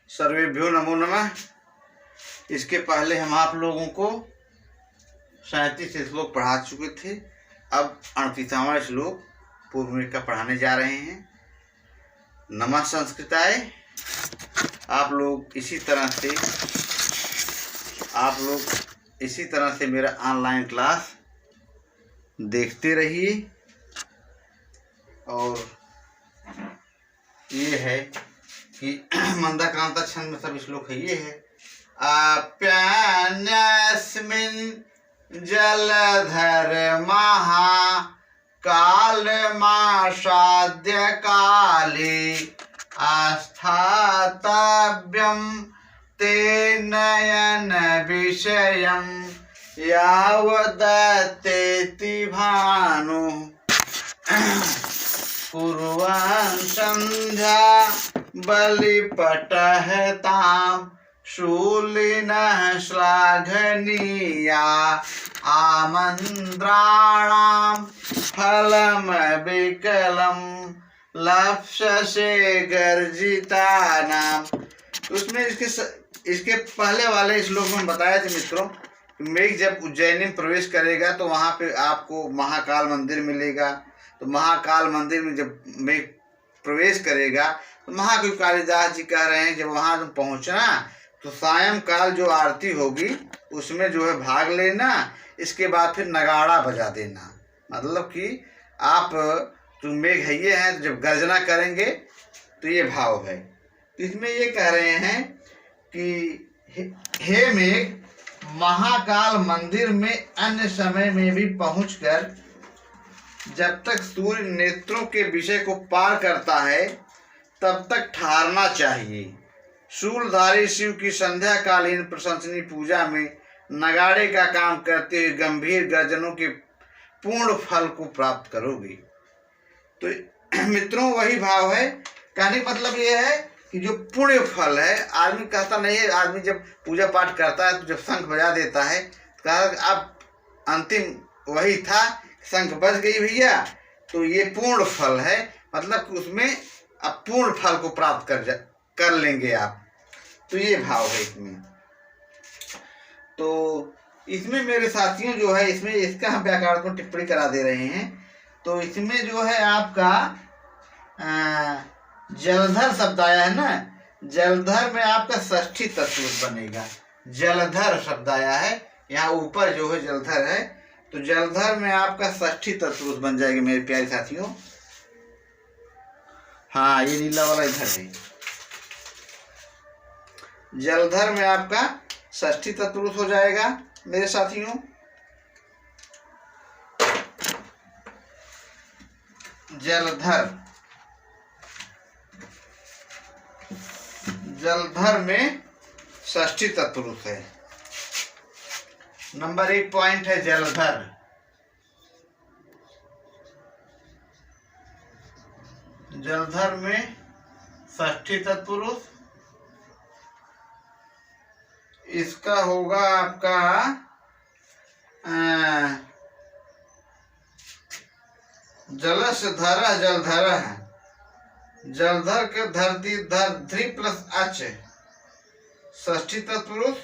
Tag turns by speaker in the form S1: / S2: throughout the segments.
S1: सर्वेभ्यो नमो नमः। इसके पहले हम आप लोगों को 37 श्लोक पढ़ा चुके थे। अब 38वां श्लोक पूर्व का पढ़ाने जा रहे हैं। नमः संस्कृताय। आप लोग इसी तरह से मेरा ऑनलाइन क्लास देखते रहिए। और ये है कि मंदाक्रांता छंद में सब श्लोक है। ये है आप्यान्यस्मिन् जलधर महाकालमासाद्य काले आस्थातव्यं ते नयन विषयं यावदत्तेति भानु कुर्वन् संध्या बलिपटहतां शूलिनः श्लाघनीया आमन्त्राणां फलं विकलं लप्स्यसे गर्जितानां। उसमें इसके पहले वाले श्लोक में बताया था मित्रों, मेघ जब उज्जैनी में प्रवेश करेगा तो वहाँ पे आपको महाकाल मंदिर मिलेगा। तो महाकाल मंदिर में जब मेघ प्रवेश करेगा तो महाकवि कालिदास जी कह रहे हैं जब वहाँ तुम पहुँचना तो सायंकाल जो आरती होगी उसमें जो है भाग लेना। इसके बाद फिर नगाड़ा बजा देना। मतलब कि आप तुम मेघ हैये हैं तो जब गर्जना करेंगे तो ये भाव है। तो इसमें ये कह रहे हैं कि हे मेघ, महाकाल मंदिर में अन्य समय में भी पहुंचकर जब तक सूर्य नेत्रों के विषय को पार करता है तब तक ठहरना चाहिए। शूलधारी शिव की संध्याकालीन प्रशंसनीय पूजा में नगाड़े का काम करते हुए गंभीर गर्जनों के पूर्ण फल को प्राप्त करोगे। तो मित्रों वही भाव है। कहने का मतलब ये है कि जो पुण्य फल है, आदमी कहता नहीं है, आदमी जब पूजा पाठ करता है तो जब शंख बजा देता है तो कहा अब अंतिम वही था, शंख बज गई भैया, तो ये पूर्ण फल है। मतलब कि उसमें अब पूर्ण फल को प्राप्त कर लेंगे आप। तो ये भाव है इसमें। तो इसमें मेरे साथियों जो है, इसमें इसका हम व्याकरण को टिप्पणी करा दे रहे हैं। तो इसमें जो है आपका जलधर शब्द आया है ना, जलधर में आपका षष्ठी तत्पुरुष बनेगा। जलधर शब्द आया है, यहाँ ऊपर जो है जलधर है, तो जलधर में आपका षष्ठी तत्पुरुष बन जाएगी मेरे प्यारे साथियों। हाँ, ये नीला वाला इधर है। जलधर में आपका षष्ठी तत्पुरुष हो जाएगा मेरे साथियों। जलधर में षष्ठी तत्पुरुष है। नंबर 1 पॉइंट है जलधर। जलधर में षष्ठी तत्पुरुष, इसका होगा आपका जलस्य धरा जलधर है। जलधर के धरती धरी प्लस अच षष्ठी तत्पुरुष।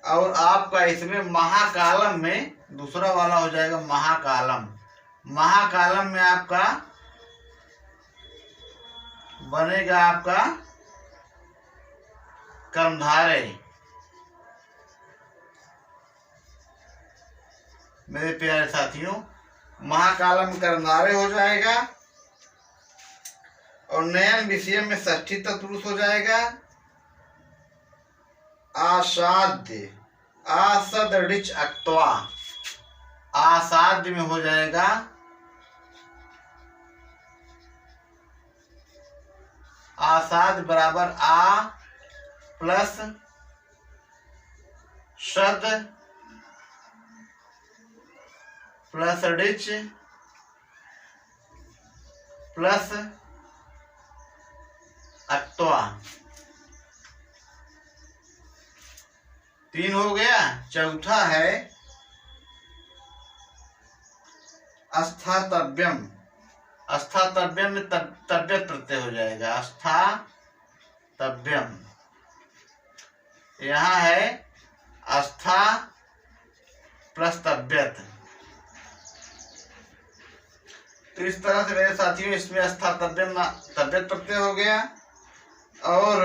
S1: और आपका इसमें महाकालम में दूसरा वाला हो जाएगा महाकालम। महाकालम में आपका बनेगा आपका कर्मधारय। मेरे प्यारे साथियों, महाकालम कर्मधारय हो जाएगा। और नयन विषय में षष्ठी तत्पुरुष हो जाएगा आसाध्य। आसद ऋच अक्त्वा, आसाध्य में हो जाएगा आसाद बराबर आ प्लस शद प्लस ऋच प्लस अक्त्वा। 3 हो गया। चौथा है अस्थातव्यम, अस्थातव्यम में तव्यत प्रत्यय हो जाएगा। अस्थातव्यम, यहाँ है अस्था प्लस तव्यत। तो इस तरह से मेरे साथियों इसमें अस्थातव्यम तव्यत प्रत्यय हो गया। और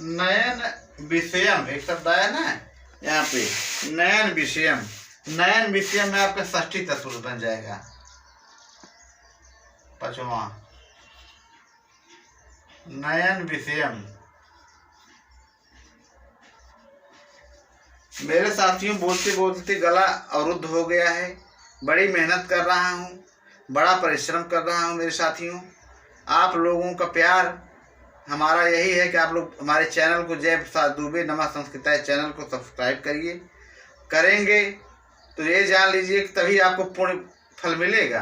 S1: नयन विषयम एक शब्द आया ना यहाँ पे, नयन विषयम, नयन विषयम में आपका षष्ठी तत्पुरुष बन जाएगा। पांचवा नयन विषयम। मेरे साथियों बोलते बोलते गला अवरुद्ध हो गया है, बड़ी मेहनत कर रहा हूँ, बड़ा परिश्रम कर रहा हूँ। मेरे साथियों आप लोगों का प्यार हमारा यही है कि आप लोग हमारे चैनल को जय प्रसाद दुबे नमः संस्कृताय चैनल को सब्सक्राइब करिए। करेंगे तो ये जान लीजिए कि तभी आपको पूर्ण फल मिलेगा,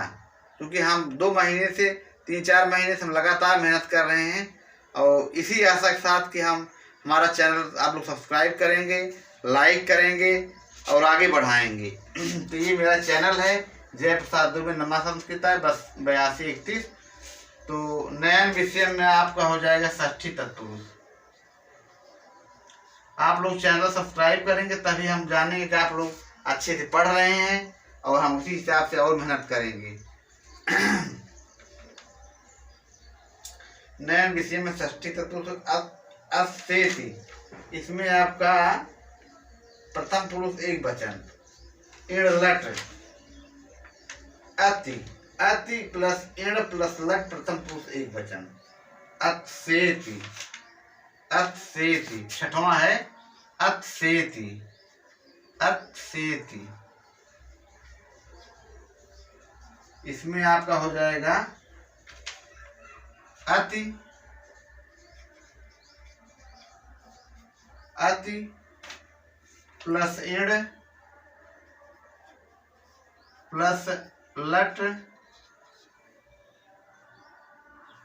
S1: क्योंकि हम 2 महीने से 3-4 महीने से हम लगातार मेहनत कर रहे हैं। और इसी आशा के साथ कि हम हमारा चैनल आप लोग सब्सक्राइब करेंगे, लाइक करेंगे और आगे बढ़ाएंगे। तो ये मेरा चैनल है जय प्रसाद दुबे नमः संस्कृताय, बस 8231। तो नयन विषय में आपका हो जाएगा षष्ठी तत्पुरुष। आप लोग चैनल सब्सक्राइब करेंगे तभी हम जानेंगे कि आप लोग अच्छे से पढ़ रहे हैं और हम उसी हिसाब से और मेहनत करेंगे। नयन विषय में षष्ठी तत्पुरुष अस्तेति, इसमें आपका प्रथम पुरुष एक वचन इण लट, अति, अति प्लस इण प्लस लट प्रथम पुरुष एक वचन अत्सेति, अत्सेति। छठवां है अत्सेति, अत्सेति। इसमें आपका हो जाएगा अति, अति प्लस इण प्लस लट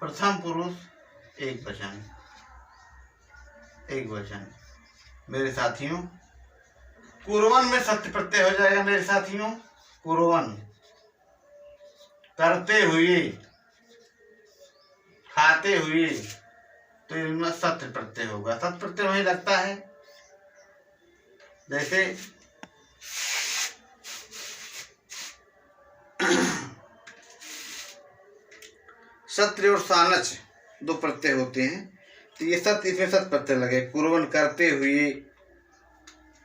S1: प्रथम पुरुष एक वचन, एक वचन। मेरे साथियों कुर्वन में सत्य प्रत्यय हो जाएगा। मेरे साथियों कुर्वन करते हुए, खाते हुए, तो इनमें सत्य प्रत्यय होगा। सत्य प्रत्यय वही लगता है जैसे सत्य और सानच 2 प्रत्यय होते हैं, तो ये सत्य इसमें सत्य प्रत्यय लगे। कुर्वन करते हुए,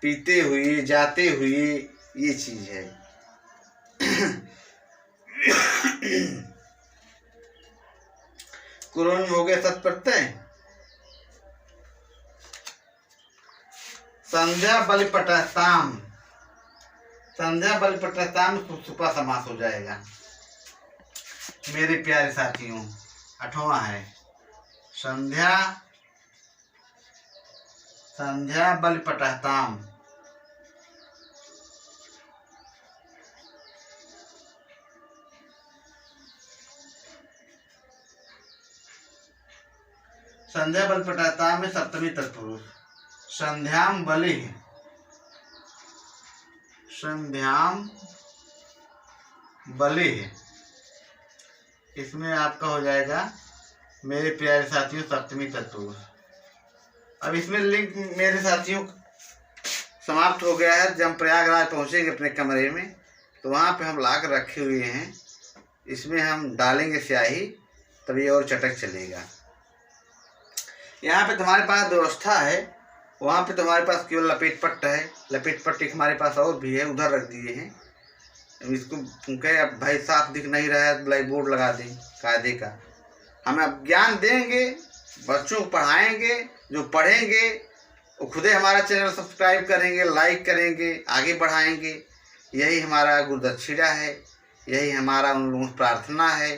S1: पीते हुए, जाते हुए, ये चीज है। कुर्वन हो गया सत्य प्रत्यय। संध्या बलिपटताम, संध्या बलिपटताम सुपा समास हो जाएगा। मेरे प्यारे साथियों 8वां है संध्या, संध्या बलिपटताम। संध्या बलिपटताम में सप्तमी तत्पुरुष संध्याम बलि, संध्याम बलि। इसमें आपका हो जाएगा मेरे प्यारे साथियों सप्तमी तत्पुरुष। अब इसमें लिंक मेरे साथियों समाप्त हो गया है। जब हम प्रयागराज पहुंचेंगे अपने कमरे में तो वहाँ पे हम ला कर रखे हुए हैं, इसमें हम डालेंगे स्याही, तभी और चटक चलेगा। यहाँ पे तुम्हारे पास व्यवस्था है, वहाँ पे तुम्हारे पास केवल लपेट पट्ट है। लपेट पट्टी हमारे पास और भी है, उधर रख दिए हैं। इसको कहे अब भाई साफ दिख नहीं रहा है, ब्लैक बोर्ड लगा दें कायदे का। हम अब ज्ञान देंगे, बच्चों को पढ़ाएंगे, जो पढ़ेंगे वो खुदे हमारा चैनल सब्सक्राइब करेंगे, लाइक करेंगे, आगे बढ़ाएंगे। यही हमारा गुरुदक्षिणा है, यही हमारा उन लोगों से प्रार्थना है,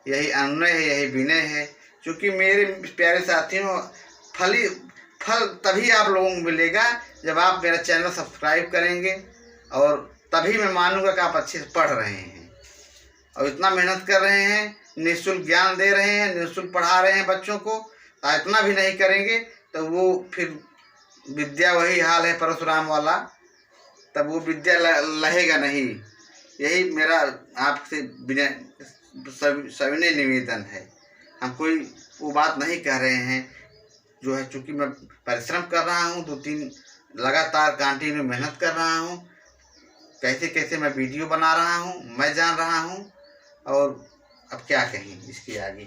S1: यही अनुनय है, यही विनय है। क्योंकि मेरे प्यारे साथियों फल तभी आप लोगों को मिलेगा जब आप मेरा चैनल सब्सक्राइब करेंगे, और तभी मैं मानूंगा कि आप अच्छे से पढ़ रहे हैं और इतना मेहनत कर रहे हैं, निःशुल्क ज्ञान दे रहे हैं, निःशुल्क पढ़ा रहे हैं बच्चों को। इतना भी नहीं करेंगे तो वो फिर विद्या वही हाल है परशुराम वाला, तब वो विद्या लहेगा नहीं। यही मेरा आपसे सविनय निवेदन है। हम कोई वो बात नहीं कह रहे हैं जो है, चूँकि मैं परिश्रम कर रहा हूँ, 2-3 लगातार कंटिन्यू मेहनत कर रहा हूँ, कैसे कैसे मैं वीडियो बना रहा हूँ मैं जान रहा हूँ। और अब क्या कहें इसके आगे।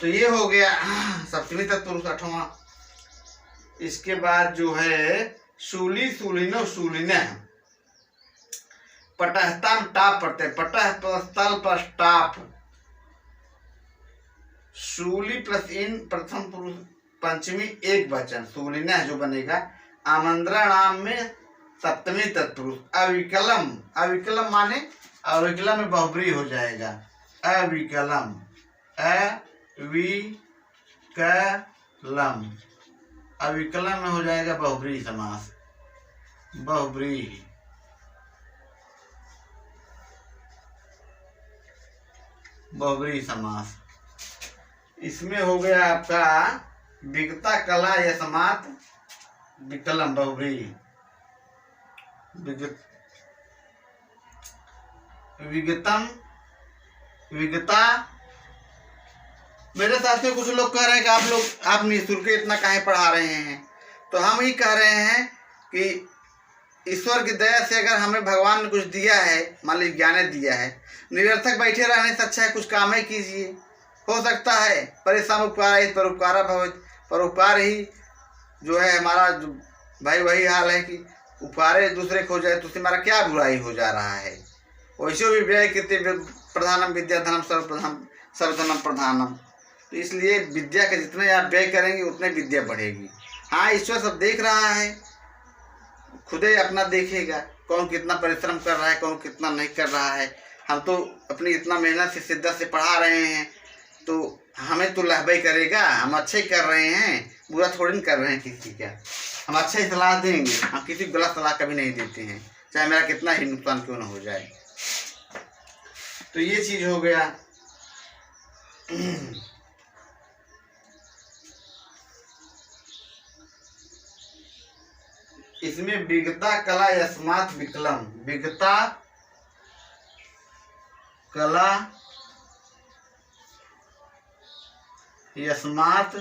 S1: तो ये हो गया सप्तमी तत्पुरुष 8वां। इसके बाद जो है शूली शूलिनो शूलिन पटहताम टाप पढ़ते हैं, पटह स्थल पर टाप, शूली प्लस इन प्रथम पुरुष पंचमी एक वचन, शूलिन जो बनेगा आमंत्रण नाम में सप्तमी तत्पुरुष। अविकलम, अविकलम माने अविकलम में बहुब्री हो जाएगा, अविकलम, अविकलम, अविकलम में हो जाएगा बहुब्री समास, बहुब्री। बहुब्री समास इसमें हो गया आपका विगता कला यस्मात् विकलम बहुब्री, विगतम, विगता। मेरे साथियों कुछ लोग कह रहे हैं कि आप निःशुल्क इतना काहे पढ़ा रहे हैं। तो हम ही कह रहे हैं कि ईश्वर की दया से अगर हमें भगवान ने कुछ दिया है, मान लीजिए ज्ञान दिया है, निरर्थक बैठे रहने से अच्छा है कुछ काम ही कीजिए। हो सकता है परेशान उपकार ही परोपकारा भवेत्, परोपकार ही जो है हमारा जो भाई वही हाल है कि उपकारे दूसरे को हो जाए तो उससे हमारा क्या बुराई हो जा रहा है। वैसे भी व्यय कृत्य प्रधानम विद्या धनम सर्वधनम प्रधानम। तो इसलिए विद्या के जितने आप व्यय करेंगे उतने विद्या बढ़ेगी। हाँ, ईश्वर सब देख रहा है, खुद ही अपना देखेगा कौन कितना परिश्रम कर रहा है, कौन कितना नहीं कर रहा है। हम तो अपनी इतना मेहनत से शिद्दत से पढ़ा रहे हैं तो हमें तो लहबई करेगा। हम अच्छे कर रहे हैं, बुरा थोड़ी नहीं कर रहे हैं किसी का। हम अच्छे ही सलाह देंगे, हम किसी को गलत सलाह कभी नहीं देते हैं, चाहे मेरा कितना ही नुकसान क्यों ना हो जाए। तो ये चीज़ हो गया। इसमें विगता कला यस्मात् विकलम, विगता कला यस्मात्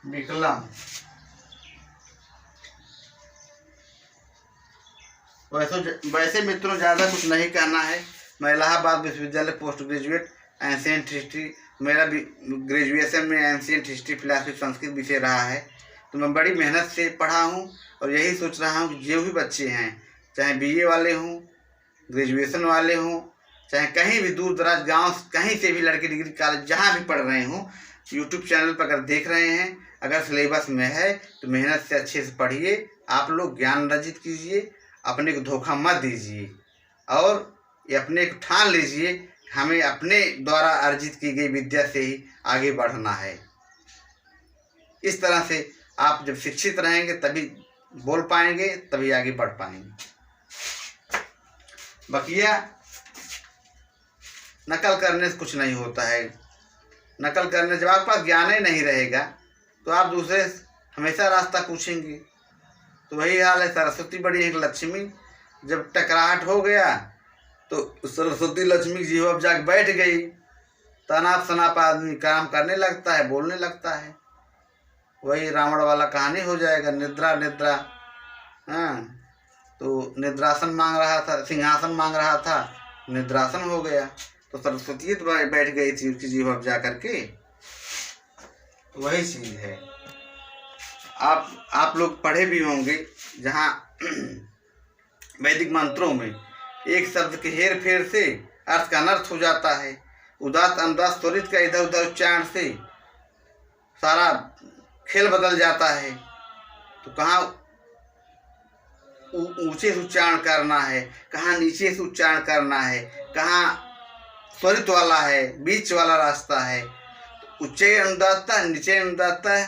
S1: विकलम। वैसे मित्रों ज़्यादा कुछ नहीं कहना है। मैं इलाहाबाद विश्वविद्यालय पोस्ट ग्रेजुएट एंशिएंट हिस्ट्री, मेरा भी ग्रेजुएशन में एंशिएंट हिस्ट्री फिलॉसफी संस्कृत विषय रहा है। तो मैं बड़ी मेहनत से पढ़ा हूँ और यही सोच रहा हूँ कि जो भी बच्चे हैं, चाहे बीए वाले हों, ग्रेजुएशन वाले हों, चाहे कहीं भी दूर दराज गांव कहीं से भी लड़के डिग्री कॉलेज जहाँ भी पढ़ रहे हों, यूट्यूब चैनल पर अगर देख रहे हैं, अगर सिलेबस में है तो मेहनत से अच्छे से पढ़िए। आप लोग ज्ञान अर्जित कीजिए, अपने को धोखा मत दीजिए और ये अपने को ठान लीजिए हमें अपने द्वारा अर्जित की गई विद्या से ही आगे बढ़ना है। इस तरह से आप जब शिक्षित रहेंगे तभी बोल पाएंगे, तभी आगे बढ़ पाएंगे। बकिया नकल करने से कुछ नहीं होता है। नकल करने जब आपके पास ज्ञान ही नहीं रहेगा तो आप दूसरे हमेशा रास्ता पूछेंगे। तो वही हाल है, सरस्वती बड़ी एक लक्ष्मी, जब टकराहट हो गया तो सरस्वती लक्ष्मी जी अब जाके बैठ गई। तनाप शनाप आदमी काम करने लगता है, बोलने लगता है। वही रावण वाला कहानी हो जाएगा, निद्रा निद्रा। हाँ, तो निद्रासन मांग रहा था, सिंहासन मांग रहा था, निद्रासन हो गया। तो सरस्वती तो बैठ गई थी उसकी जीभ अब जा करके। तो वही चीज है। आप लोग पढ़े भी होंगे जहाँ वैदिक मंत्रों में एक शब्द के हेर फेर से अर्थ का अनर्थ हो जाता है। उदात अनुदात त्वरित का इधर उधर उच्चारण से सारा खेल बदल जाता है। तो कहाँ ऊंचे से उच्चारण करना है, कहाँ नीचे से उच्चारण करना है, कहाँ त्वरित वाला है, बीच वाला रास्ता है। तो उच्चे अनुदाता नीचे अनुदाता है,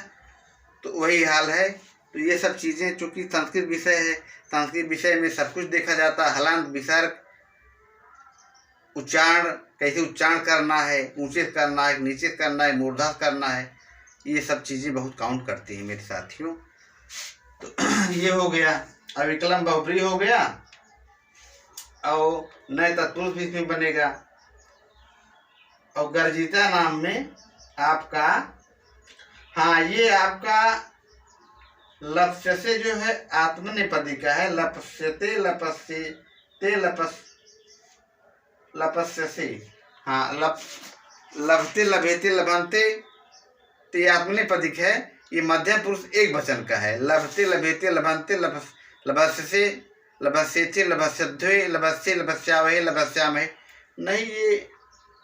S1: तो वही हाल है। तो ये सब चीज़ें चूँकि संस्कृत विषय है, संस्कृत विषय में सब कुछ देखा जाता है। हलांत विसर्ग, उच्चारण कैसे उच्चारण करना है, ऊंचे करना है, नीचे करना है, मूर्धास करना है, ये सब चीज़ें बहुत काउंट करती हैं मेरे साथियों। तो ये हो गया। अविकलम बहुब्रीहि हो गया और नए तत्पुरुष भी इसमें बनेगा। और गर्जिता नाम में आपका, हाँ, ये आपका लप्स्य से जो है आत्मनेपदी का है। लपस्यते लपस्यते लपस्यसे, हाँ, लभते लभेते लभंते, तो ये आत्मनेपदिक है। ये मध्यम पुरुष एक वचन का है। लभते लभेते लभंते लभस्यसे लभस्येचे लभस्यध्वे लभस्ये लभस्यावहे लभस्यामहे, नहीं, ये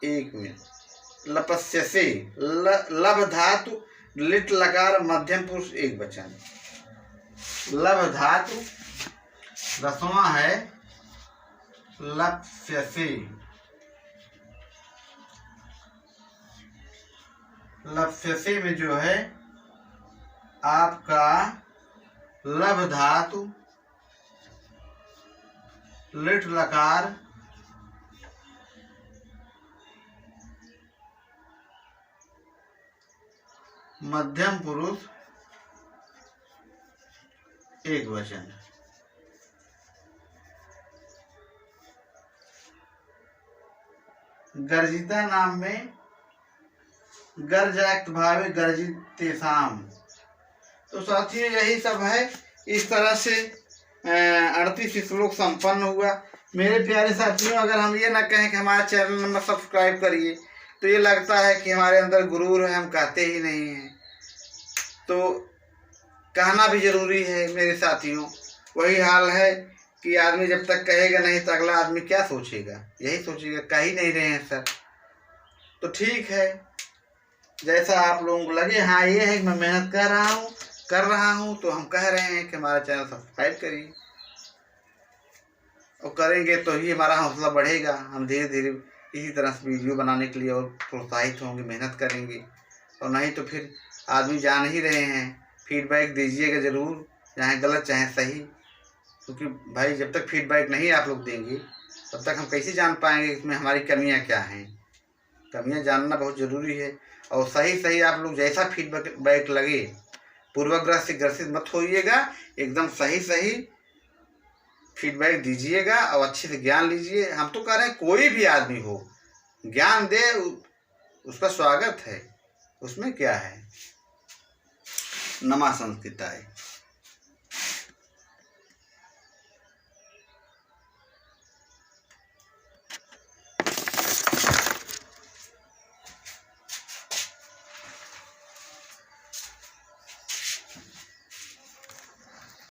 S1: एक मिनट, लपस्यसे, लभ धातु लिट लकार मध्यम पुरुष एक वचन, लभ धातु 10वां है लप्स्यसे। लप्स्यसे में जो है आपका लभ धातु लिट लकार मध्यम पुरुष एक वचन। गर्जिता नाम में गर्जाक्त भावे गर्जितेषाम। तो साथियों यही सब है। इस तरह से 38 श्लोक संपन्न हुआ। मेरे प्यारे साथियों, अगर हम ये ना कहें कि हमारा चैनल नंबर सब्सक्राइब करिए, तो ये लगता है कि हमारे अंदर गुरूर है, हम कहते ही नहीं हैं। तो कहना भी जरूरी है मेरे साथियों। वही हाल है कि आदमी जब तक कहेगा नहीं तो अगला आदमी क्या सोचेगा, यही सोचेगा कह ही नहीं रहे हैं सर। तो ठीक है, जैसा आप लोगों को लगे, हाँ ये है कि मैं मेहनत कर रहा हूँ, तो हम कह रहे हैं कि हमारा चैनल सब्सक्राइब करिए, और करेंगे तो ही हमारा हौसला बढ़ेगा। हम धीरे धीरे इसी तरह से वीडियो बनाने के लिए और प्रोत्साहित होंगे, मेहनत करेंगे। और नहीं तो फिर आदमी जान ही रहे हैं, फीडबैक दीजिएगा ज़रूर, चाहे गलत चाहे सही, क्योंकि भाई जब तक फीडबैक नहीं आप लोग देंगे तब तक हम कैसे जान पाएंगे इसमें हमारी कमियां क्या हैं। कमियां जानना बहुत ज़रूरी है। और सही आप लोग जैसा फीडबैक लगे, पूर्वाग्रह से ग्रसित मत होइएगा, एकदम सही फीडबैक दीजिएगा और अच्छे से ज्ञान लीजिए। हम तो कह रहे हैं कोई भी आदमी हो, ज्ञान दे, उसका स्वागत है, उसमें क्या है। नमः संस्कृताय।